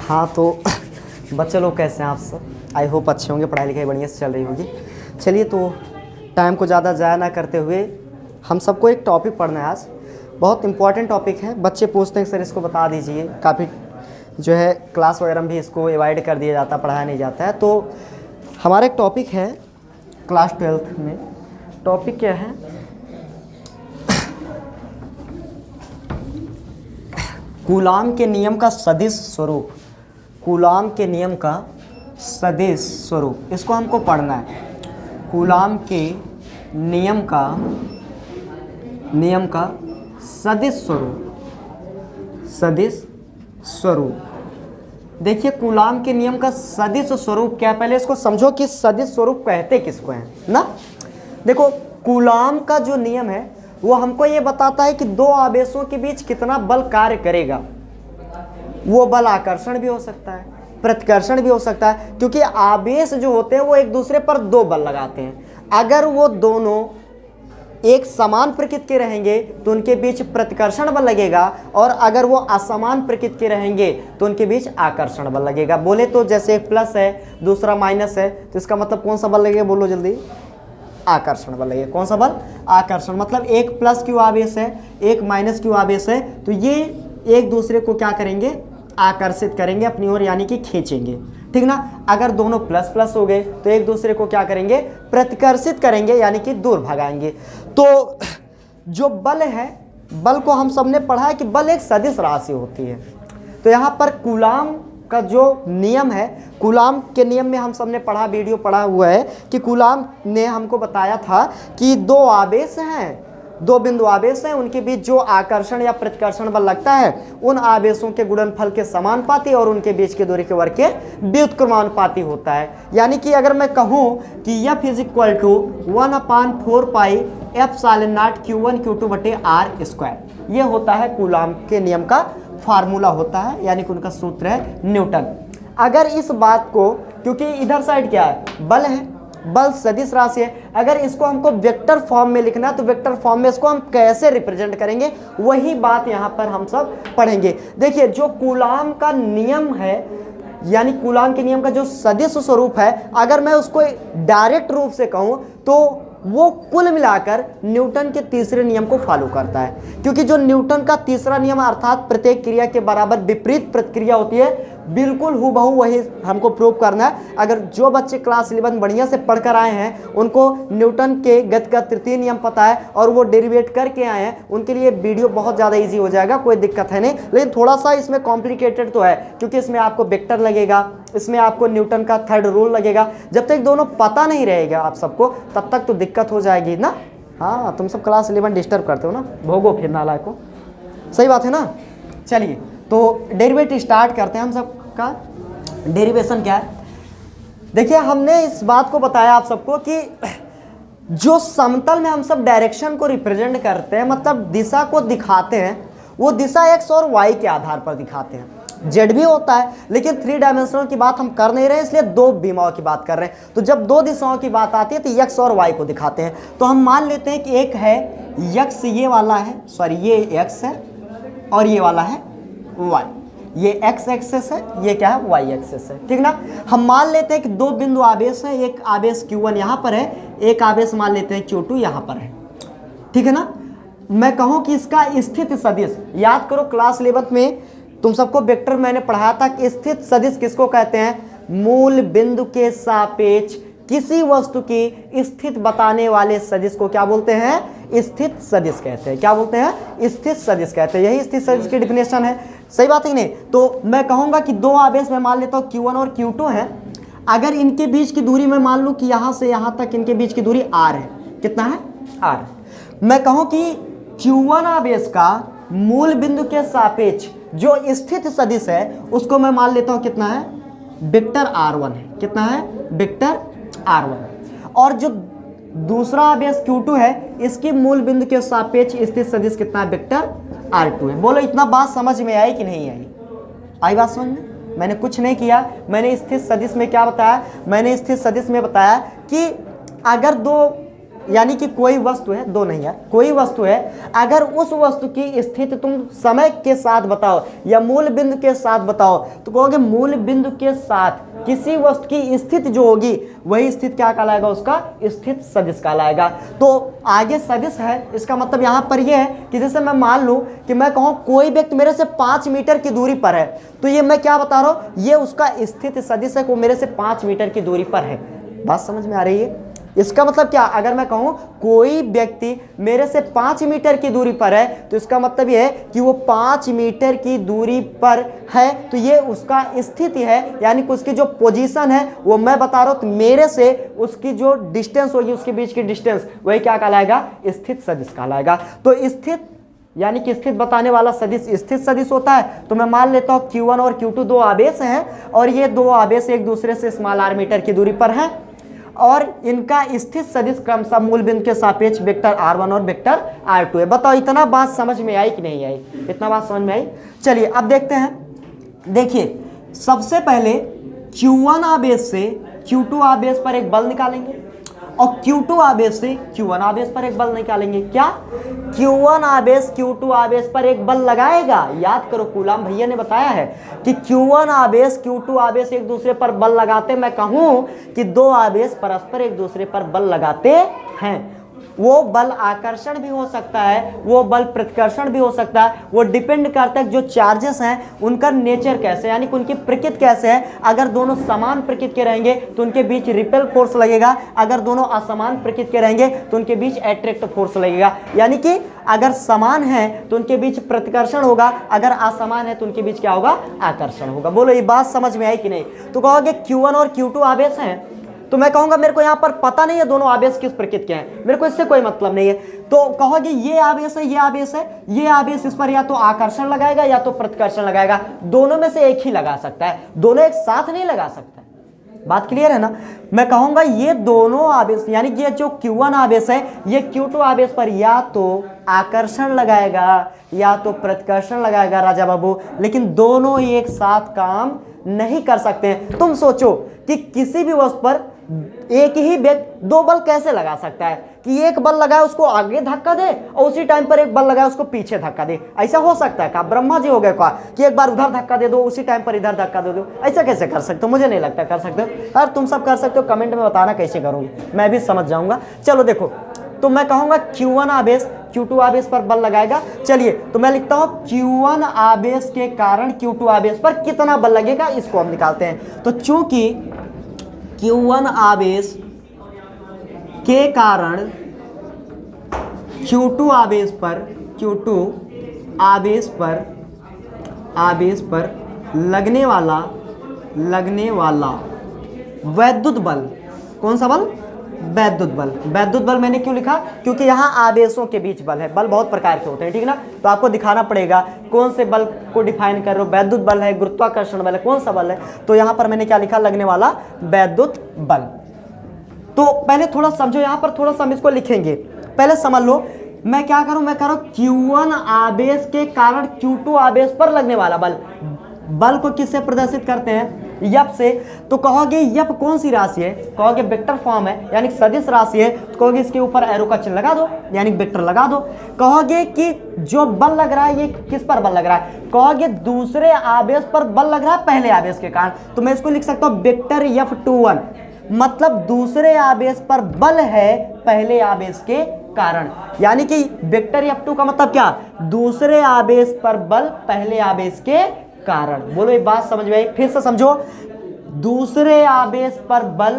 हाँ तो बच्चे लोग कैसे हैं आप सब? आई होप अच्छे होंगे, पढ़ाई लिखाई बढ़िया से चल रही होगी। चलिए तो टाइम को ज़्यादा ज़ाया ना करते हुए हम सबको एक टॉपिक पढ़ना है आज। बहुत इंपॉर्टेंट टॉपिक है। बच्चे पूछते हैं सर इसको बता दीजिए, काफ़ी जो है क्लास वगैरह में भी इसको अवॉइड कर दिया जाता, पढ़ाया नहीं जाता है। तो हमारा एक टॉपिक है क्लास 12th में। टॉपिक क्या है? कूलाम के नियम का सदिश स्वरूप। कूलाम के नियम का सदिश स्वरूप, इसको हमको पढ़ना है। कूलाम के नियम का सदिश स्वरूप। सदिश स्वरूप। देखिए कूलाम के नियम का सदिश स्वरूप क्या है, पहले इसको समझो कि सदिश स्वरूप कहते किसको हैं ना। देखो कूलाम का जो नियम है वो हमको ये बताता है कि दो आवेशों के बीच कितना बल कार्य करेगा। वो बल आकर्षण भी हो सकता है, प्रतिकर्षण भी हो सकता है, क्योंकि आवेश जो होते हैं वो एक दूसरे पर दो बल लगाते हैं। अगर वो दोनों एक समान प्रकृति के रहेंगे तो उनके बीच प्रतिकर्षण बल लगेगा, और अगर वो असमान प्रकृति के रहेंगे तो उनके बीच आकर्षण बल लगेगा। बोले तो जैसे एक प्लस है दूसरा माइनस है, तो इसका मतलब कौन सा बल लगेगा, बोलो जल्दी? आकर्षण बल लगेगा। कौन सा बल? आकर्षण। मतलब एक प्लस क्यू आवेश है, एक माइनस क्यू आवेश है, तो ये एक दूसरे को क्या करेंगे? आकर्षित करेंगे अपनी ओर, यानी कि खींचेंगे। ठीक ना। अगर दोनों प्लस प्लस हो गए तो एक दूसरे को क्या करेंगे? प्रतिकर्षित करेंगे, यानी कि दूर भगाएंगे। तो जो बल है, बल को हम सबने पढ़ा है कि बल एक सदिश राशि होती है। तो यहाँ पर कूलाम का जो नियम है, कूलाम के नियम में हम सबने पढ़ा, वीडियो पढ़ा हुआ है कि कूलाम ने हमको बताया था कि दो आवेश हैं, दो बिंदु आवेश हैं, उनके बीच जो आकर्षण या प्रतिकर्षण बल लगता है उन आवेशों के गुणनफल के समानुपाती और उनके बीच के दूरी के वर्ग के व्युत्क्रमानुपाती होता है। यानी कि अगर मैं कहूँ कि F = 1/4 पाई एप्सिलॉन0 Q1 Q2 बटे r², ये होता है कूलाम के नियम का फार्मूला होता है, यानी कि उनका सूत्र है न्यूटन। अगर इस बात को, क्योंकि इधर साइड क्या है? बल है, बल सदिश राशि है। अगर इसको हमको वेक्टर फॉर्म में लिखना है तो वेक्टर फॉर्म में इसको हम कैसे रिप्रेजेंट करेंगे, वही बात यहाँ पर हम सब पढ़ेंगे। देखिए जो कूलाम का नियम है, यानी कूलाम के नियम का जो सदिश स्वरूप है, अगर मैं उसको डायरेक्ट रूप से कहूँ तो वो कुल मिलाकर न्यूटन के तीसरे नियम को फॉलो करता है। क्योंकि जो न्यूटन का तीसरा नियम अर्थात प्रत्येक क्रिया के बराबर विपरीत प्रतिक्रिया होती है, बिल्कुल हूबहू वही हमको प्रूव करना है। अगर जो बच्चे क्लास 11 बढ़िया से पढ़कर आए हैं, उनको न्यूटन के गति का तृतीय नियम पता है और वो डेरिवेट करके आए हैं, उनके लिए वीडियो बहुत ज़्यादा इजी हो जाएगा, कोई दिक्कत है नहीं। लेकिन थोड़ा सा इसमें कॉम्प्लिकेटेड तो है, क्योंकि इसमें आपको वेक्टर लगेगा, इसमें आपको न्यूटन का थर्ड रूल लगेगा। जब तक दोनों पता नहीं रहेगा आप सबको, तब तक तो दिक्कत हो जाएगी ना। हाँ तुम सब क्लास 11 डिस्टर्ब करते हो ना, भोगो फिर नालायक को। सही बात है ना। चलिए तो डेरिवेट स्टार्ट करते हैं। हम सब का डेरिवेशन क्या है? देखिए हमने इस बात को बताया आप सबको कि जो समतल में हम सब डायरेक्शन को रिप्रेजेंट करते हैं, मतलब दिशा को दिखाते हैं, वो दिशा x और y के आधार पर दिखाते हैं। z भी होता है, लेकिन 3 डायमेंशनल की बात हम कर नहीं रहे, इसलिए दो विमाओं की बात कर रहे हैं। तो जब दो दिशाओं की बात आती है तो x और y को दिखाते हैं। तो हम मान लेते हैं कि एक है x, ये वाला है, सॉरी ये x है, और ये वाला है y। ये x एक्सेस है, ये क्या है? y एक्सेस है। ठीक ना। हम मान लेते हैं कि दो बिंदु आवेश है, एक आवेश Q1 यहाँ पर है, एक आवेश मान लेते हैं Q2 यहाँ पर है। ठीक है ना। मैं कहूँ कि इसका स्थित सदिश, याद करो क्लास 11 में तुम सबको वेक्टर मैंने पढ़ाया था कि स्थित सदिश किसको कहते हैं? मूल बिंदु के सापेक्ष किसी वस्तु की स्थित बताने वाले सदिश को क्या बोलते हैं? स्थित सदिश कहते हैं। क्या बोलते हैं? स्थित सदिश कहते हैं। यही स्थित सदिश की डिफिनेशन है। सही बात है कि नहीं? तो मैं कहूँगा कि दो आवेश मैं मान लेता हूँ Q1 और Q2 है। अगर इनके बीच की दूरी मैं मान लूँ कि यहाँ से यहाँ तक इनके बीच की दूरी r है। कितना है? r। मैं कहूँ कि Q1 आवेश का मूल बिंदु के सापेक्ष जो स्थित सदिश है उसको मैं मान लेता हूँ कितना है? वेक्टर r1 है। कितना है? Vector r1। और जो दूसरा आवेश Q2 है, इसके मूल बिंदु के सापेक्ष स्थित सदिश कितना है? वेक्टर r2 है। बोलो इतना बात समझ में आई कि नहीं आई? आई बात समझ में? मैंने कुछ नहीं किया। मैंने स्थित सदिश में क्या बताया? मैंने स्थित सदिश में बताया कि अगर दो यानी कि कोई वस्तु है, दो नहीं यार, कोई वस्तु है, अगर उस वस्तु की स्थिति तुम समय के साथ बताओ या मूल बिंदु के साथ बताओ तो कहोगे मूल बिंदु के साथ किसी वस्तु की स्थिति जो होगी वही स्थिति क्या कहलाएगा, उसका स्थित सदिश कहलाएगा। तो आगे सदिश है, इसका मतलब यहाँ पर यह है कि जैसे मैं मान लूँ कि मैं कहूँ कोई व्यक्ति मेरे से 5 मीटर की दूरी पर है, तो ये मैं क्या बता रहा हूँ, ये उसका स्थित सदिश है, वो मेरे से 5 मीटर की दूरी पर है। बात समझ में आ रही है? इसका मतलब क्या, अगर मैं कहूं कोई व्यक्ति मेरे से 5 मीटर की दूरी पर है तो इसका मतलब यह है कि वो 5 मीटर की दूरी पर है, तो ये उसका स्थिति है, यानी कि उसकी जो पोजीशन है वो मैं बता रहा हूं। तो मेरे से उसकी जो डिस्टेंस होगी, उसके बीच की डिस्टेंस, वही क्या कहलाएगा, स्थित सदिश कहलाएगा। तो स्थित यानी कि स्थित बताने वाला सदिश स्थित सदिश होता है। तो मैं मान लेता हूं Q1 और Q2 दो आवेश हैं और ये दो आवेश एक दूसरे से स्मॉल r मीटर की दूरी पर हैं और इनका स्थित सदिश क्रमशः मूल बिंदु के सापेक्ष वेक्टर r1 और वेक्टर r2 है। बताओ इतना बात समझ में आई कि नहीं आई? इतना बात समझ में आई? चलिए अब देखते हैं। देखिए सबसे पहले Q1 आवेश से Q2 आवेश पर एक बल निकालेंगे और Q2 आवेश से Q1 आवेश पर एक बल निकालेंगे। क्या Q1 आवेश Q2 आवेश पर एक बल लगाएगा? याद करो, कूलाम भैया ने बताया है कि Q1 आवेश Q2 आवेश एक दूसरे पर बल लगाते, मैं कहूं कि दो आवेश परस्पर एक दूसरे पर बल लगाते हैं। वो बल आकर्षण भी हो सकता है, वो बल प्रतिकर्षण भी हो सकता है, वो डिपेंड करता है जो चार्जेस हैं उनका नेचर कैसे, यानी कि उनकी प्रकृति कैसे है। अगर दोनों समान प्रकृति के रहेंगे तो उनके बीच रिपेल फोर्स लगेगा, अगर दोनों असमान प्रकृति के रहेंगे तो उनके बीच एट्रैक्ट फोर्स लगेगा। यानी कि अगर समान है तो उनके बीच प्रतिकर्षण होगा, अगर असमान है तो उनके बीच क्या होगा, आकर्षण होगा। बोलो ये बात समझ में आई कि नहीं? तो कहोगे Q1 और Q2 आवेश हैं, तो मैं कहूंगा मेरे को यहाँ पर पता नहीं है दोनों आवेश किस प्रकृति के हैं, मेरे को इससे कोई मतलब नहीं है। तो कहोगे ये आवेश है, ये आवेश है, ये आवेश इस पर या तो आकर्षण लगाएगा या तो प्रतिकर्षण लगाएगा, दोनों में से एक ही लगा सकता है, दोनों एक साथ नहीं लगा सकता। बात क्लियर है ना? मैं कहूंगा ये दोनों आवेश यानी कि ये जो Q1 आवेश है ये Q2 आवेश पर या तो आकर्षण लगाएगा या तो प्रतिकर्षण लगाएगा राजा बाबू, लेकिन दोनों एक साथ काम नहीं कर सकते हैं। तुम सोचो कि किसी भी वस्तु पर एक ही व्यक्ति दो बल कैसे लगा सकता है, कि एक बल लगाए उसको आगे धक्का दे और उसी टाइम पर एक बल लगाए उसको पीछे धक्का दे? ऐसा हो सकता है? क्या ब्रह्मा जी हो गए क्या कि एक बार उधर धक्का दे दो उसी टाइम पर इधर धक्का दे दो? ऐसा कैसे कर सकते हो? मुझे नहीं लगता कर सकते हो। अगर तुम सब कर सकते हो कमेंट में बताना कैसे करोगे, मैं भी समझ जाऊंगा। चलो देखो, तो मैं कहूंगा Q1 आवेश Q2 आवेश पर बल लगाएगा। चलिए तो मैं लिखता हूं Q1 आवेश के कारण Q2 आवेश पर कितना बल लगेगा, इसको हम निकालते हैं। तो चूंकि Q1 आवेश के कारण Q2 आवेश पर लगने वाला वैद्युत बल, कौन सा बल? वैद्युत बल। वैद्युत बल मैंने क्यों लिखा? क्योंकि यहाँ आवेशों के बीच बल है। बल बहुत प्रकार के होते हैं, ठीक ना? तो आपको दिखाना पड़ेगा कौन से बल को डिफाइन कर रहे हो, वैद्युत बल है, गुरुत्वाकर्षण बल है, कौन सा बल है। तो यहाँ पर मैंने क्या लिखा, लगने वाला वैद्युत बल। तो पहले थोड़ा समझो, यहाँ पर थोड़ा सा हम इसको लिखेंगे, पहले समझ लो। मैं क्या करूं, मैं कह रहा हूं Q1 आवेश के कारण Q2 आवेश पर लगने वाला बल। बल को किससे प्रदर्शित करते हैं? यप से। तो कहोगे यप कौन सी राशि है? कहोगे वेक्टर फॉर्म है, यानी सदिश राशि है। तो कहोगे इसके ऊपर एरो का चिन्ह लगा दो, यानी वेक्टर लगा दो। कहोगे कि जो बल लग रहा है ये किस पर बल लग रहा है? कहोगे दूसरे आवेश पर बल लग रहा है पहले आवेश के कारण। तो मैं इसको लिख सकता हूं वेक्टर F21, मतलब दूसरे आवेश पर बल है पहले आवेश के कारण। यानी कि वेक्टर F2 का मतलब क्या? दूसरे आवेश पर बल पहले आवेश के कारण। बोलो ये बात समझ में आई? फिर से समझो, दूसरे आवेश पर बल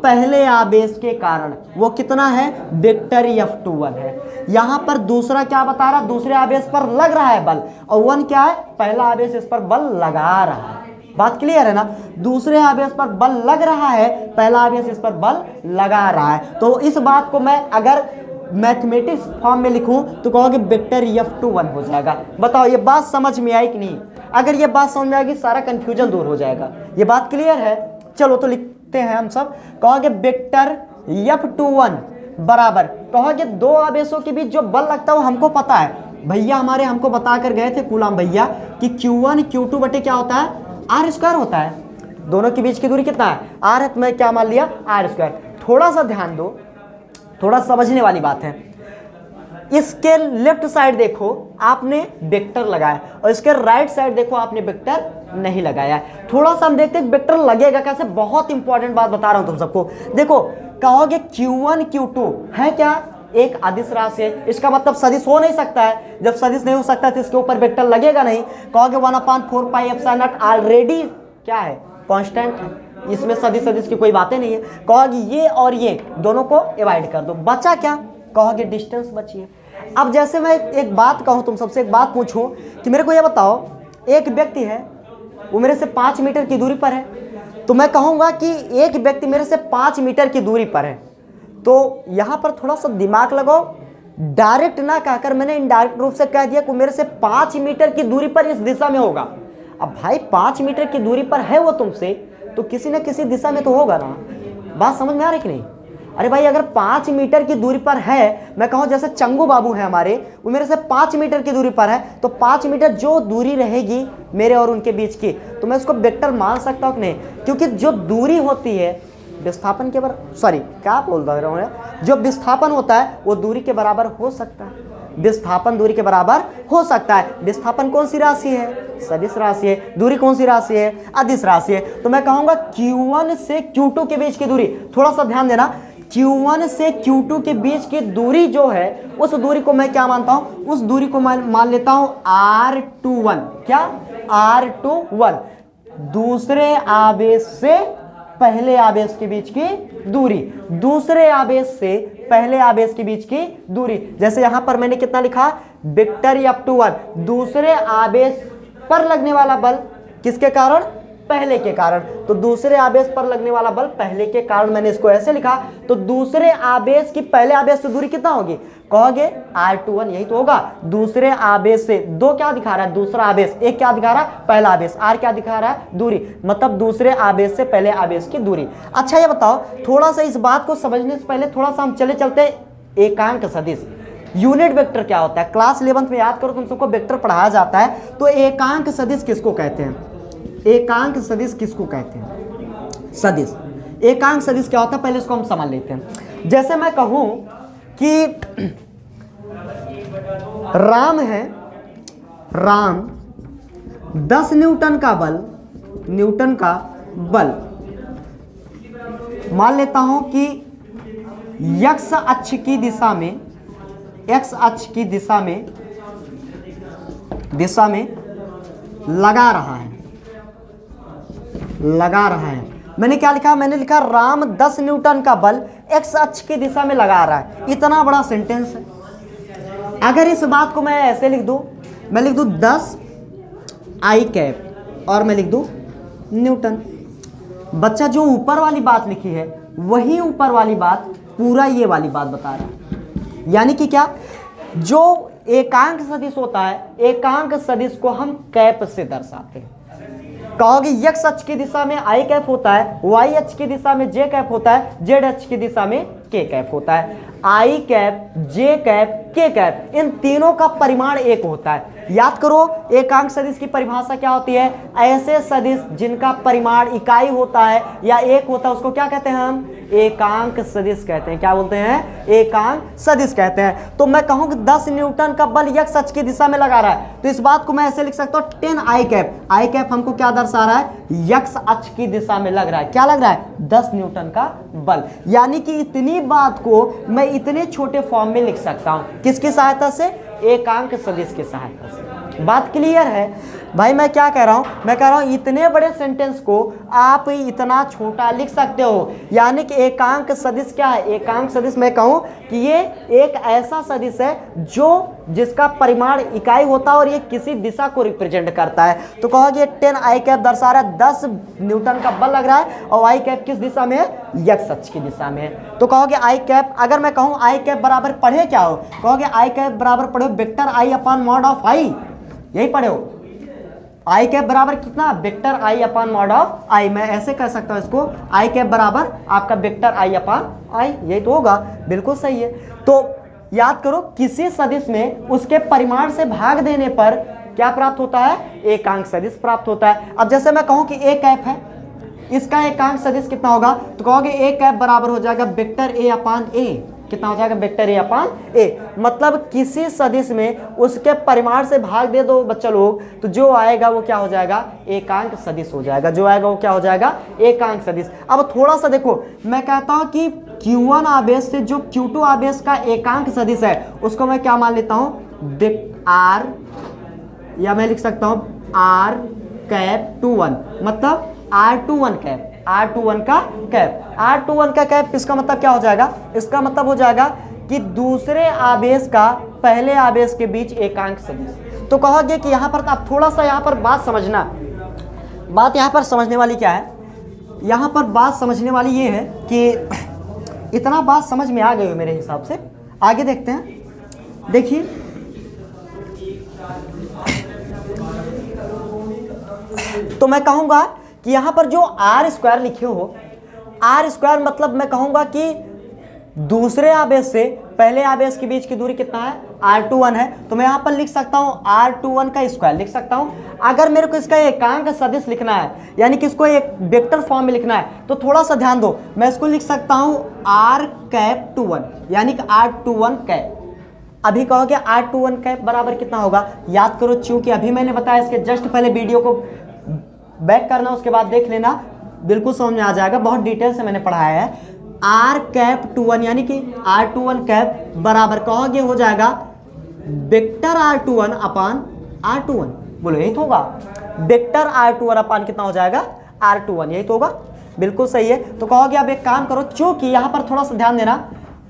पहले आवेश के कारण वो कितना है? वेक्टर F21 है। यहां पर दूसरा क्या बता रहा? दूसरे आवेश पर लग रहा है बल, और 1 क्या है? पहला आवेश इस पर बल लगा रहा है। बात क्लियर है ना? दूसरे आवेश पर बल लग रहा है, पहला आवेश इस पर बल लगा रहा है। तो इस बात को मैं अगर मैथमेटिक्स फॉर्म में लिखूं तो कहोगे वेक्टर F21 हो जाएगा। बताओ ये बात समझ में आई कि नहीं? अगर ये बात समझ में आएगी सारा कंफ्यूजन दूर हो जाएगा। ये बात क्लियर है? चलो तो लिखते हैं हम सब। कहोगे वेक्टर F21 बराबर, कहोगे दो आवेशों के बीच जो बल लगता है वो हमको पता है, भैया हमारे हमको बता कर गए थे कूलाम भैया कि Q1 Q2 बटे क्या होता है? R स्क्वायर होता है। दोनों के बीच की दूरी कितना है? R है, तो मैं क्या मान लिया? R square. थोड़ा सा ध्यान दो, थोड़ा समझने वाली बात है। इसके लेफ्ट साइड देखो आपने वेक्टर लगाया और इसके राइट साइड देखो आपने वेक्टर नहीं लगाया। थोड़ा सा हम देखते हैं वेक्टर लगेगा कैसे, बहुत इंपॉर्टेंट बात बता रहा हूं तुम सबको। देखो कहोगे Q1 Q2 है क्या, एक अदिश राशि है, इसका मतलब सदिश हो नहीं सकता है। जब सदिश नहीं हो सकता तो इसके ऊपर वेक्टर लगेगा नहीं। कहोगे 1/4 पाई एप्सिलॉन नॉट ऑलरेडी क्या है, कांस्टेंट है, इसमें सदिश सदिश की कोई बातें नहीं है। कहोगे ये और ये दोनों को डिवाइड कर दो, बचा क्या, कहोगे डिस्टेंस बची है। अब जैसे मैं एक बात कहूं, तुम सबसे एक बात पूछूं कि मेरे को ये बताओ, एक व्यक्ति है वो मेरे से 5 मीटर की दूरी पर है, तो मैं कहूंगा कि एक व्यक्ति मेरे से 5 मीटर की दूरी पर है, तो यहां पर थोड़ा सा दिमाग लगाओ। डायरेक्ट ना कहकर मैंने इनडायरेक्ट रूप से कह दिया कि मेरे से 5 मीटर की दूरी पर इस दिशा में होगा। अब भाई 5 मीटर की दूरी पर है वो तुमसे, तो किसी न किसी दिशा में तो होगा ना। बात समझ में आ रही कि नहीं? अरे भाई अगर 5 मीटर की दूरी पर है, मैं कहूँ जैसे चंगू बाबू है हमारे, वो मेरे से 5 मीटर की दूरी पर है, तो 5 मीटर जो दूरी रहेगी मेरे और उनके बीच की, तो मैं उसको वेक्टर मान सकता हूँ कि नहीं? क्योंकि जो दूरी होती है विस्थापन के बराबर, सॉरी क्या बोल रहा हूँ, जो विस्थापन होता है वो दूरी के बराबर हो सकता है। विस्थापन दूरी के बराबर हो सकता है। विस्थापन कौन सी राशि है, सदिश राशि है। दूरी कौन सी राशि है, अदिश राशि है। तो मैं कहूँगा Q1 से Q2 के बीच की दूरी, थोड़ा सा ध्यान देना, Q1 से Q2 के बीच की दूरी जो है, उस दूरी को मैं क्या मानता हूं, उस दूरी को मैं मान लेता हूं R21। क्या, R21, दूसरे आवेश से पहले आवेश के बीच की दूरी, दूसरे आवेश से पहले आवेश के बीच की दूरी। जैसे यहां पर मैंने कितना लिखा, वेक्टर F21, दूसरे आवेश पर लगने वाला बल किसके कारण, पहले के कारण, तो दूसरे आवेश पर लगने वाला बल पहले के कारण, मैंने इसको ऐसे लिखा। तो दूसरे आवेश की पहले आवेश से दूरी कितना होगी, कहोगे R21, यही तो होगा। दूसरे आवेश से, दो क्या दिखा रहा है, दूसरा आवेश, एक क्या दिखा रहा है, पहला आवेश, R क्या दिखा रहा है, दूरी, मतलब दूसरे आवेश से पहले आवेश की दूरी। अच्छा ये बताओ, थोड़ा सा इस बात को समझने से पहले थोड़ा सा हम चलते एकांक सदिश, यूनिट वेक्टर क्या होता है। क्लास 11th में याद करो, तुम सबको वेक्टर पढ़ाया जाता है। तो एकांक सदिश किसको कहते हैं, एकांक सदिश किसको कहते हैं, सदिश, एकांक सदिश क्या होता है, पहले इसको हम समझ लेते हैं। जैसे मैं कहूं कि राम है, राम 10 न्यूटन का बल, न्यूटन का बल मान लेता हूं कि एक्स अक्ष की दिशा में, एक्स अक्ष की दिशा में लगा रहा है, लगा रहा है। मैंने क्या लिखा, मैंने लिखा राम 10 न्यूटन का बल एक्स अक्ष की दिशा में लगा रहा है। इतना बड़ा सेंटेंस है। अगर इस बात को मैं ऐसे लिख दूं, मैं लिख दूं 10 आई कैप और मैं लिख दूं न्यूटन। बच्चा जो ऊपर वाली बात लिखी है वही ऊपर वाली बात पूरा ये वाली बात बता रहा है। यानी कि क्या, जो एकांक सदिश होता है, एकांक सदिश को हम कैप से दर्शाते हैं। कहोगे एक्स अक्ष की दिशा में आई कैप होता है, वाई अक्ष की दिशा में जे कैप होता है, जेड अक्ष की दिशा में के कैप होता है। आई कैप, जे कैप, के कैप, इन तीनों का परिमाण एक होता है। याद करो एकांक सदिश की परिभाषा क्या होती है, ऐसे सदिश जिनका परिमाण इकाई होता है या एक होता है उसको क्या कहते हैं हम, एकांक सदिश कहते हैं। क्या बोलते हैं, एकांक सदिश कहते हैं। तो मैं कहूं कि 10 न्यूटन का बल एक्स अक्ष की दिशा में लगा रहा है, तो इस बात को मैं ऐसे लिख सकता हूं 10 आई कैप। आई कैप हमको क्या दर्शा रहा है, एक्स अक्ष की दिशा में लग रहा है। क्या लग रहा है, 10 न्यूटन का बल। यानी कि इतनी बात को मैं इतने छोटे फॉर्म में लिख सकता हूं, किसकी सहायता से, एकांक सदिश की सहायता से। बात क्लियर है भाई? मैं क्या कह रहा हूं, मैं कह रहा हूं इतने बड़े सेंटेंस को आप इतना छोटा लिख सकते हो। यानी कि एकांक सदिश क्या है, एकांक सदिश मैं कहूं कि ये एक ऐसा सदिश है जो जिसका परिमाण इकाई होता है और ये किसी दिशा को रिप्रेजेंट करता है। तो कहोगे 10 आई कैप दर्शा रहा है, 10 न्यूटन का बल लग रहा है और आई कैप किस दिशा में है, एक्स अक्ष की दिशा में है। तो कहोगे आई कैप, अगर मैं कहूं आई कैप बराबर पढ़े क्या हो, कहोगे आई कैप बराबर पढ़े vector I upon mod of I, यही पढ़े हो। आई कैप बराबर कितना, vector I upon mod of I. मैं ऐसे कह सकता हूं इसको, आई कैप बराबर आपका वेक्टर आई अपॉन आई, यही तो होगा। बिल्कुल सही है। तो याद करो किसी सदिश में उसके परिमाण से भाग देने पर क्या प्राप्त होता है, एकांक सदिश प्राप्त होता है। अब जैसे मैं कहूं कि ए कैप है, इसका एकांक सदिश कितना होगा, तो कहोगे ए कैप बराबर हो जाएगा वेक्टर ए अपॉन ए। कितना हो जाएगा वेक्टर ए अपान ए। मतलब किसी सदिश में उसके परिमाण से भाग दे दो बच्चा लोग, तो जो आएगा वो क्या हो जाएगा, एकांक सदिश हो जाएगा। जो आएगा वो क्या हो जाएगा, एकांक सदिश। अब थोड़ा सा देखो, मैं कहता हूं कि Q1 आवेश से जो Q2 आवेश का एकांक सदिश है उसको मैं क्या मान लेता हूं, आर, या मैं लिख सकता हूं आर कैप 21, मतलब R21 कैप, R21 का कैप, R21 का कैप। इसका मतलब क्या हो जाएगा, इसका मतलब हो जाएगा कि दूसरे आवेश का पहले आवेश के बीच एकांक सदिश। तो कहोगे कि यहाँ पर आप थोड़ा सा यहाँ पर बात समझना, बात यहाँ पर समझने वाली क्या है, यहाँ पर बात समझने वाली ये है कि इतना बात समझ में आ गई हो मेरे हिसाब से। आगे देखते हैं, देखिए तो मैं कहूँगा कि यहाँ पर जो आर स्क्वायर लिखे हो, आर स्क्वायर मतलब मैं कहूँगा कि दूसरे आवेश से पहले आवेश के बीच की दूरी कितना है, R21 है। तो मैं यहाँ पर लिख सकता हूँ R21 का स्क्वायर लिख सकता हूँ। अगर मेरे को इसका एकांक सदिश लिखना है, यानी कि इसको एक वेक्टर फॉर्म में लिखना है, तो थोड़ा सा ध्यान दो, मैं इसको लिख सकता हूँ R कैप 21, यानी कि R21 कैप। अभी कहोगे R21 कैप बराबर कितना होगा, याद करो, चूंकि अभी मैंने बताया, इसके जस्ट पहले वीडियो को बैक करना, उसके बाद देख लेना, बिल्कुल समझ में आ जाएगा, बहुत डिटेल से मैंने पढ़ाया है। R कैप 21 यानी कि R21 कैप बराबर कहोगे हो जाएगा वेक्टर R21 अपान R21, बोलो यही तो होगा, वेक्टर R21 अपान कितना हो जाएगा, R21, यही तो होगा, बिल्कुल सही है। तो कहोगे अब एक काम करो, चूंकि यहाँ पर थोड़ा सा ध्यान देना,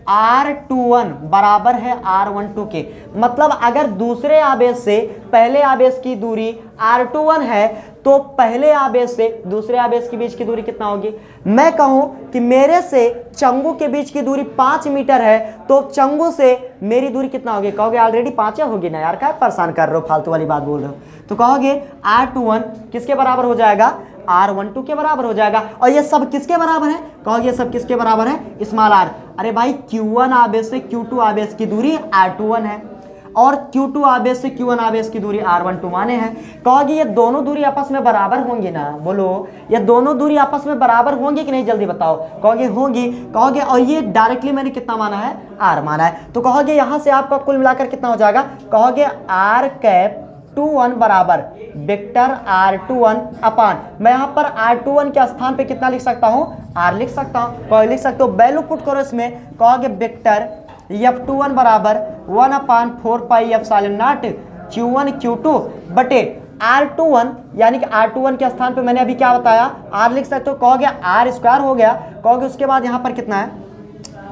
R21 बराबर है R12 के, मतलब अगर दूसरे आवेश से पहले आवेश की दूरी R21 है तो पहले आवेश से दूसरे आवेश के बीच की दूरी कितना होगी। मैं कहूं कि मेरे से चंगू के बीच की दूरी 5 मीटर है, तो चंगू से मेरी दूरी कितना होगी, कहोगे ऑलरेडी 5 होगी ना यार, क्या परेशान कर रहे हो, फालतू वाली बात बोल रहे हो। तो कहोगे R21 किसके बराबर हो जाएगा, R12 के बराबर हो जाएगा। और ये सब किसके बराबर है, कहोगे ये सब किसके बराबर है, स्मॉल r। अरे भाई Q1 आवेश से Q2 आवेश की दूरी R21 है, और Q2 आवेश से Q1 आवेश की दूरी R12 माने हैं। कहोगे ये दोनों दूरी आपस में बराबर होंगी ना, बोलो ये दोनों दूरी आपस में बराबर होंगी कि नहीं, जल्दी बताओ। कहोगे होंगी, कहोगे और ये डायरेक्टली मैंने कितना माना है, R माना है। तो कहोगे यहाँ से आपका कुल मिलाकर कितना हो जाएगा, कहोगे R कैप 21 बराबर वेक्टर R21 अपान, मैं यहाँ पर R21 के स्थान पे कितना लिख सकता हूँ, R लिख सकता हूँ। कहोगे लिख सकते हो, वैल्यू पुट करो इसमें, कहोगे वेक्टर F21 बराबर 1 upon 4 pi epsilon naught Q1 Q2 बटे R21, यानी कि R21 के स्थान पे मैंने अभी क्या बताया, R लिख सकते हो। कहोगे R स्क्वायर हो गया, कहोगे उसके बाद यहाँ पर कितना है,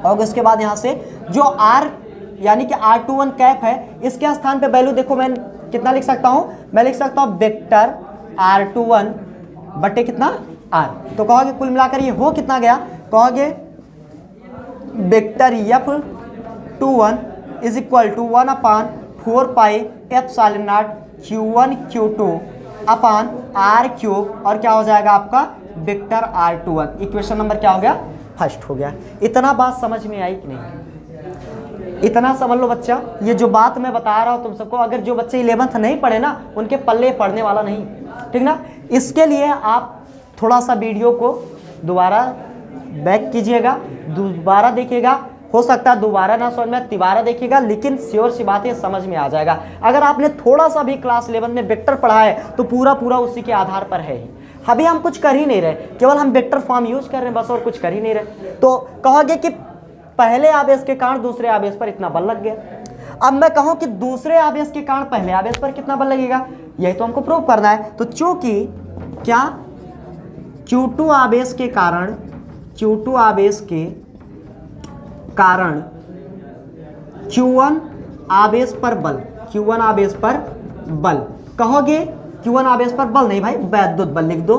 कहोगे उसके बाद यहाँ से जो R यानी कि R21 कैप है, इसके स्थान पे वैल्यू देखो मैं कितना लिख सकता हूँ, मैं लिख सकता हूँ वेक्टर R21 बटे कितना R। तो कहोगे कुल मिलाकर ये हो कितना गया, कहोगे vector F21 is equal to 1 upon 4 pi epsilon naught Q1 Q2 upon R cube, और क्या हो जाएगा आपका वेक्टर R21। इक्वेशन नंबर क्या हो गया, फर्स्ट हो गया। इतना बात समझ में आई कि नहीं, इतना समझ लो बच्चा। ये जो बात मैं बता रहा हूँ तुम सबको, अगर जो बच्चे 11th नहीं पढ़े ना, उनके पल्ले पढ़ने वाला नहीं, ठीक ना। इसके लिए आप थोड़ा सा वीडियो को दोबारा बैक कीजिएगा, दोबारा देखिएगा, हो सकता है दोबारा ना समझ में, तिबारा देखिएगा, लेकिन श्योर सी बात है समझ में आ जाएगा। अगर आपने थोड़ा सा भी क्लास 11 में वेक्टर पढ़ा है तो पूरा पूरा उसी के आधार पर है ही। अभी हम कुछ कर ही नहीं रहे, केवल हम वेक्टर फॉर्म यूज कर रहे हैं बस, और कुछ कर ही नहीं रहे। तो कहोगे कि पहले आवेश के कारण दूसरे आवेश पर इतना बल लग गया। अब मैं कहूं कि दूसरे आवेश के कारण पहले आवेश पर कितना बल लगेगा, यही तो हमको प्रूव करना है। तो चूंकि क्या Q2 आवेश के कारण, Q2 आवेश के कारण Q1 आवेश पर बल, Q1 आवेश पर बल, कहोगे Q1 आवेश पर बल नहीं भाई, वैद्युत बल लिख दो।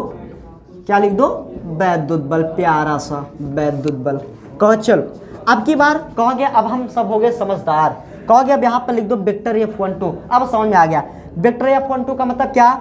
क्या लिख दो, वैद्युत बल, प्यारा सा वैद्युत बल। कहो चलो अब की बार कहोगे, अब हम सब हो गए समझदार, कहोगे अब यहाँ पर लिख दो वेक्टर F12। अब समझ में आ गया, वेक्टर F12 का मतलब क्या,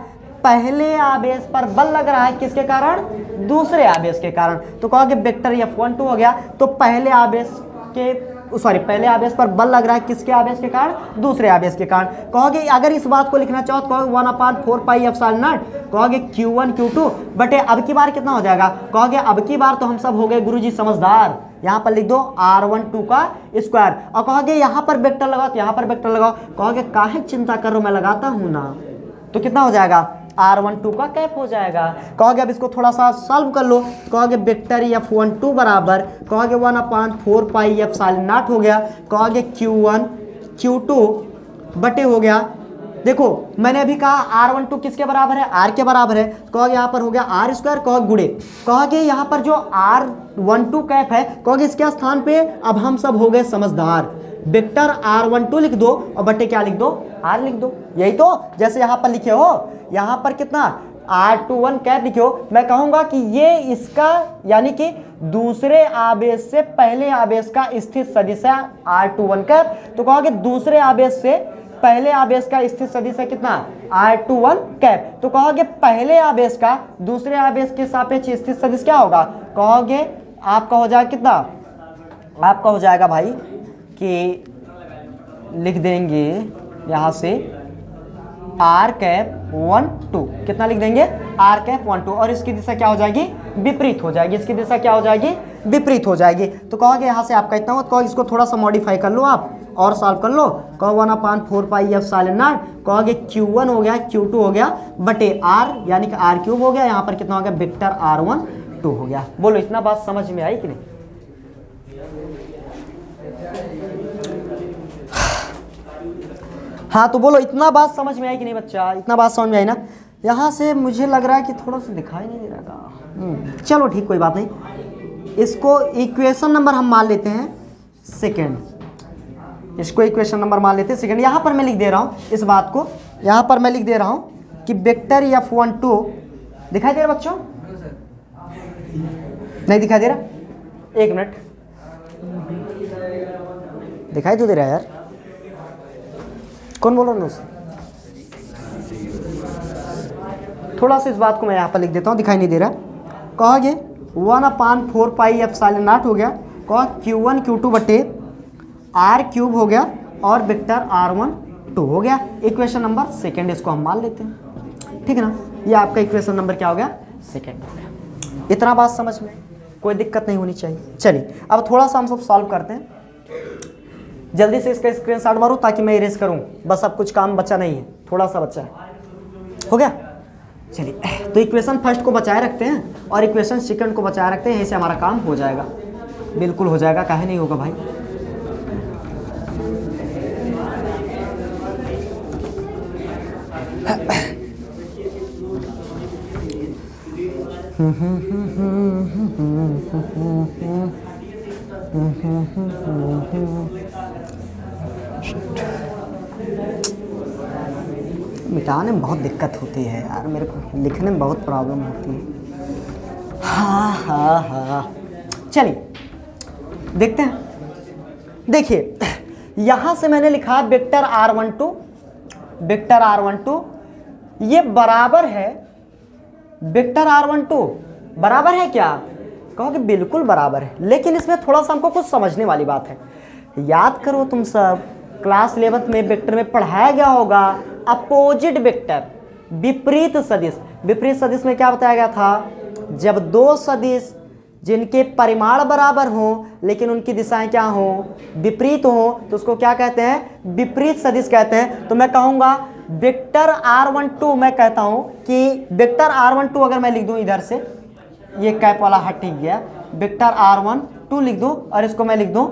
पहले आवेश पर बल लग रहा है किसके कारण, दूसरे आवेश के कारण। तो कहोगे वेक्टर F12 हो गया, तो पहले आवेश के पहले आवेश पर बल लग रहा है किसके आवेश के कारण, दूसरे आवेश के कारण। कहोगे अगर इस बात को लिखना चाहो तो कहोगे 1 अपान 4 पाई एप्सिलॉन नॉट, कहोगे Q1 Q2 बटे अब की बार कितना हो जाएगा, कहोगे अब की बार तो हम सब हो गए गुरुजी समझदार, यहाँ पर लिख दो r12 का स्क्वायर, और कहोगे यहाँ पर वेक्टर लगाओ तो यहाँ पर वेक्टर लगाओ, कहोगे काहे चिंता कर रहे हो, मैं लगाता हूँ ना। तो कितना हो जाएगा, r12 का कैप हो जाएगा। कहोगे अब इसको थोड़ा सा सॉल्व कर लो, तो कहोगे वेक्टर f12 बराबर, कहोगे 1/4 पाई एप्सिलॉन नॉट हो गया, कहोगे q1 q2 बटे हो गया। देखो मैंने अभी कहा r12 किसके बराबर है, r के बराबर है, कहोगे यहाँ पर हो गया r स्क्वायर, कहोगे गुणे, कहोगे यहाँ पर जो r12 कैप है, कहोगे इसके स्थान पे अब हम सब हो गए समझदार, वेक्टर r12 लिख दो और बटे क्या लिख दो, r लिख दो। यही तो जैसे यहाँ पर लिखे हो, यहाँ पर कितना r21 कैप लिखे हो, मैं कहूँगा कि ये इसका यानी कि दूसरे आवेश से पहले आवेश का स्थित सदिश है r21 कैप, तो कहोगे दूसरे आवेश से पहले आवेश का स्थित सदिश है कितना, r21 कैप, तो कहोगे पहले आवेश का दूसरे आवेश के सापेक्ष स्थित सदिश क्या होगा, कहोगे आपका हो जाएगा कितना, आपका हो जाएगा भाई कि लिख देंगे यहाँ से r कैप 1 2, कितना लिख देंगे, r कैप 1 2, और इसकी दिशा क्या हो जाएगी, विपरीत हो जाएगी, इसकी दिशा क्या हो जाएगी, विपरीत हो जाएगी। तो कहोगे यहाँ से आपका इतना हो, तो कहोगे इसको थोड़ा सा मॉडिफाई कर लो आप और सॉल्व कर लो, कहो 1/4 पाई एप्सिलॉन नॉट, कहोगे q1 हो गया q2 हो गया बटे r यानी कि r³ हो गया, यहाँ पर कितना हो गया, वेक्टर r12 हो गया। बोलो इतना बात समझ में आई कि नहीं। हाँ तो बोलो इतना बात समझ में आई कि नहीं बच्चा, इतना बात समझ में आई ना। यहाँ से मुझे लग रहा है कि थोड़ा सा दिखाई नहीं दे रहा, चलो ठीक कोई बात नहीं। इसको इक्वेशन नंबर हम मान लेते हैं सेकेंड, इसको इक्वेशन नंबर मान लेते हैं सेकेंड। यहाँ पर मैं लिख दे रहा हूँ इस बात को, यहाँ पर मैं लिख दे रहा हूँ कि वेक्टर f12 दिखाई दे रहा बच्चों, नहीं दिखाई दे रहा, एक मिनट, दिखाई तो दे रहा है यार, कौन बोल रहा है उससे, थोड़ा सा इस बात को मैं यहाँ पर लिख देता हूँ, दिखाई नहीं दे रहा। कहोगे 1/4 पाई एप्सिलॉन नॉट हो गया, कहो q1 q2 बटे r³ हो गया और वेक्टर r12 हो गया। इक्वेशन नंबर सेकेंड इसको हम मान लेते हैं, ठीक है ना। ये आपका इक्वेशन नंबर क्या हो गया, सेकेंड हो गया। इतना बात समझ में, कोई दिक्कत नहीं होनी चाहिए। चलिए अब थोड़ा सा हम सब सॉल्व करते हैं, जल्दी से इसका स्क्रीनशॉट मारो ताकि मैं इरेज करूं, बस अब कुछ काम बचा नहीं है, थोड़ा सा बचा है, हो गया। चलिए तो इक्वेशन फर्स्ट को बचाए रखते हैं और इक्वेशन सेकंड को बचाए रखते हैं, ऐसे हमारा काम हो जाएगा, बिल्कुल हो जाएगा, काहे नहीं होगा भाई। मिटाने में बहुत दिक्कत होती है यार, मेरे को लिखने में बहुत प्रॉब्लम होती है। हाँ चलिए देखते हैं। देखिए यहाँ से मैंने लिखा वेक्टर r12, वेक्टर r12 ये बराबर है, वेक्टर r12 बराबर है क्या, कहोगे बिल्कुल बराबर है, लेकिन इसमें थोड़ा सा हमको कुछ समझने वाली बात है। याद करो तुम सब क्लास 11th में वेक्टर में पढ़ाया गया होगा अपोजिट वेक्टर, विपरीत सदिश। विपरीत सदिश में क्या बताया गया था, जब दो सदिश जिनके परिमाण बराबर हो लेकिन उनकी दिशाएं क्या हो, विपरीत हो, तो उसको क्या कहते हैं, विपरीत सदिश कहते हैं। तो मैं कहूँगा वेक्टर r12, मैं कहता हूँ कि वेक्टर r12 अगर मैं लिख दूँ इधर से, ये कैप वाला हट ही गया, वेक्टर r12 लिख दूँ और इसको मैं लिख दूँ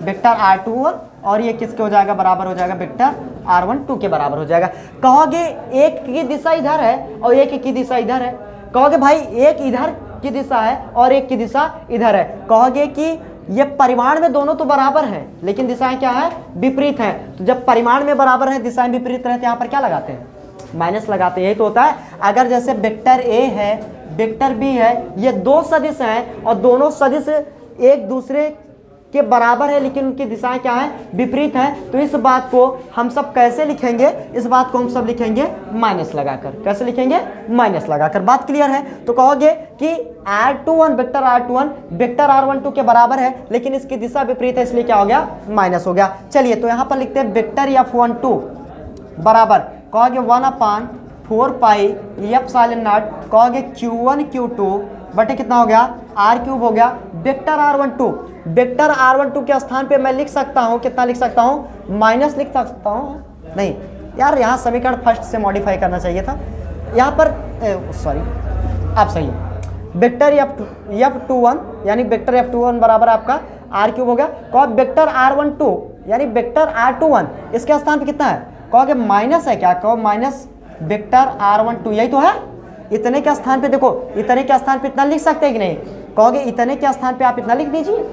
वेक्टर r21, और ये किसके हो जाएगा, बराबर हो जाएगा वेक्टर r12 के बराबर हो जाएगा। कहोगे एक की दिशा इधर है और एक की दिशा इधर है, कहोगे भाई एक इधर की दिशा है और एक की दिशा इधर है, कहोगे कि ये परिमाण में दोनों तो बराबर हैं लेकिन दिशाएं क्या है, विपरीत हैं। तो जब परिमाण में बराबर है दिशाएं विपरीत रहते हैं, यहाँ पर क्या लगाते हैं, माइनस लगाते हैं। यही तो होता है। अगर जैसे वेक्टर ए है, वेक्टर बी है, ये दो सदिश हैं और दोनों सदिश एक दूसरे के बराबर है लेकिन उनकी दिशाएं क्या है, विपरीत है, तो इस बात को हम सब कैसे लिखेंगे, इस बात को हम सब लिखेंगे माइनस लगाकर। कैसे लिखेंगे, माइनस लगाकर। बात क्लियर है। तो कहोगे कि r21 vector r21 vector r12 के बराबर है लेकिन इसकी दिशा विपरीत है, इसलिए क्या हो गया, माइनस हो गया। चलिए तो यहाँ पर लिखते हैं वेक्टर f12 बराबर, कहोगे 1/4 पाई एप्सिलॉन नॉट, कहोगे q1 q2 बटे कितना हो गया आर क्यूब हो गया। वेक्टर r12, वेक्टर r12 के स्थान पे मैं लिख सकता हूँ, कितना लिख सकता हूँ, माइनस लिख सकता हूँ, नहीं यार यहाँ समीकरण फर्स्ट से मॉडिफाई करना चाहिए था, यहाँ पर सॉरी आप सही है। वेक्टर F21 यानी वेक्टर F21 बराबर आपका आर क्यूब हो गया। कहोगे वेक्टर R12 यानी वेक्टर R21 इसके स्थान पे कितना है, कहोगे माइनस है क्या, कहो माइनस वेक्टर R12, यही तो है। इतने के स्थान पे देखो, इतने के स्थान पे इतना लिख सकते हैं कि नहीं, कहोगे इतने के स्थान पे आप इतना लिख दीजिए।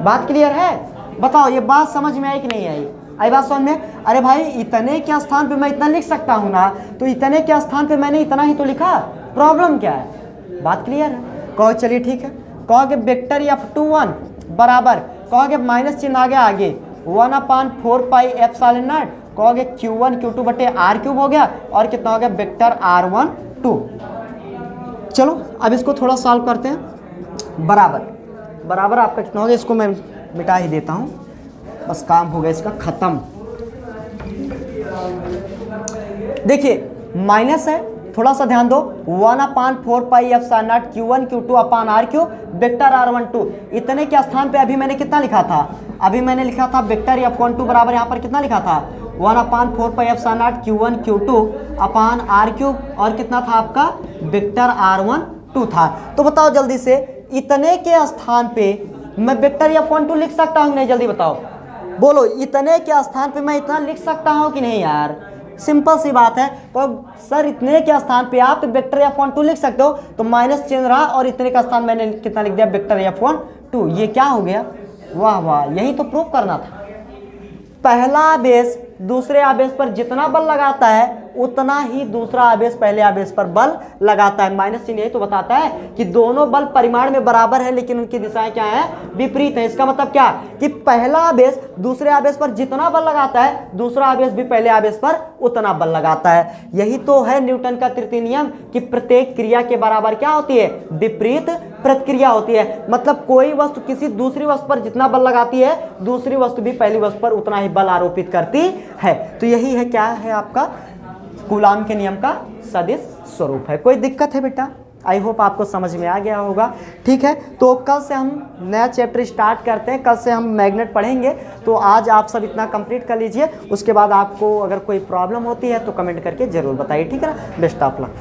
बात क्लियर है, बताओ ये बात समझ में आई कि नहीं आई, आई बात समझ में। अरे भाई इतने के स्थान पे मैं इतना लिख सकता हूँ ना, तो इतने के स्थान पे मैंने इतना ही तो लिखा, प्रॉब्लम क्या है, बात क्लियर है। कहो चलिए ठीक है, कहोगे वेक्टर F21 बराबर, कहोगे माइनस चिन्ह आ गया आगे 1/4 पाई एप्सिलॉन नॉट, कहोगे Q1 Q2 बटे आर क्यूब हो गया, और कितना हो गया वेक्टर R12। चलो अब इसको थोड़ा सॉल्व करते हैं। बराबर आपका कितना हो गया, इसको मैं मिटा ही देता हूँ, बस काम हो गया इसका खत्म। देखिए माइनस है, थोड़ा सा ध्यान दो, 1/4 pi epsilon naught Q1 Q2 upon R cube vector R12। इतने के स्थान पे अभी मैंने कितना लिखा था, अभी मैंने लिखा था वेक्टर F12 बराबर यहाँ पर कितना लिखा था 1/4 pi epsilon naught Q1 Q2 upon R cube, और कितना था आपका वेक्टर R12 था। तो बताओ जल्दी से, इतने के स्थान पे मैं वेक्टर F12 लिख सकता हूँ कि नहीं, जल्दी बताओ, बोलो इतने के स्थान पे मैं इतना लिख सकता हूँ कि नहीं यार, सिंपल सी बात है। तो सर इतने के स्थान पे आप वेक्टर F12 लिख सकते हो, तो माइनस चिन्ह रहा और इतने का स्थान मैंने कितना लिख दिया वेक्टर F12, ये क्या हो गया, वाह वाह, यही तो प्रूव करना था। पहला आवेश दूसरे आवेश पर जितना बल लगाता है उतना ही दूसरा आवेश पहले आवेश पर बल लगाता है। माइनस चिन्ह यही तो बताता है कि दोनों बल परिमाण में बराबर है लेकिन उनकी दिशाएं क्या है, विपरीत है। इसका मतलब क्या कि पहला आवेश दूसरे आवेश पर जितना बल लगाता है दूसरा आवेश भी पहले आवेश पर उतना बल लगाता है। यही तो है न्यूटन का तृतीय नियम कि प्रत्येक क्रिया के बराबर क्या होती है, विपरीत प्रतिक्रिया होती है। मतलब कोई वस्तु किसी दूसरी वस्तु पर जितना बल लगाती है दूसरी वस्तु भी पहली वस्तु पर उतना ही बल आरोपित करती है। तो यही है, क्या है आपका कूलाम के नियम का सदिश स्वरूप है। कोई दिक्कत है बेटा, आई होप आपको समझ में आ गया होगा। ठीक है, तो कल से हम नया चैप्टर स्टार्ट करते हैं, कल से हम मैग्नेट पढ़ेंगे। तो आज आप सब इतना कंप्लीट कर लीजिए, उसके बाद आपको अगर कोई प्रॉब्लम होती है तो कमेंट करके ज़रूर बताइए, ठीक है ना। Best of luck.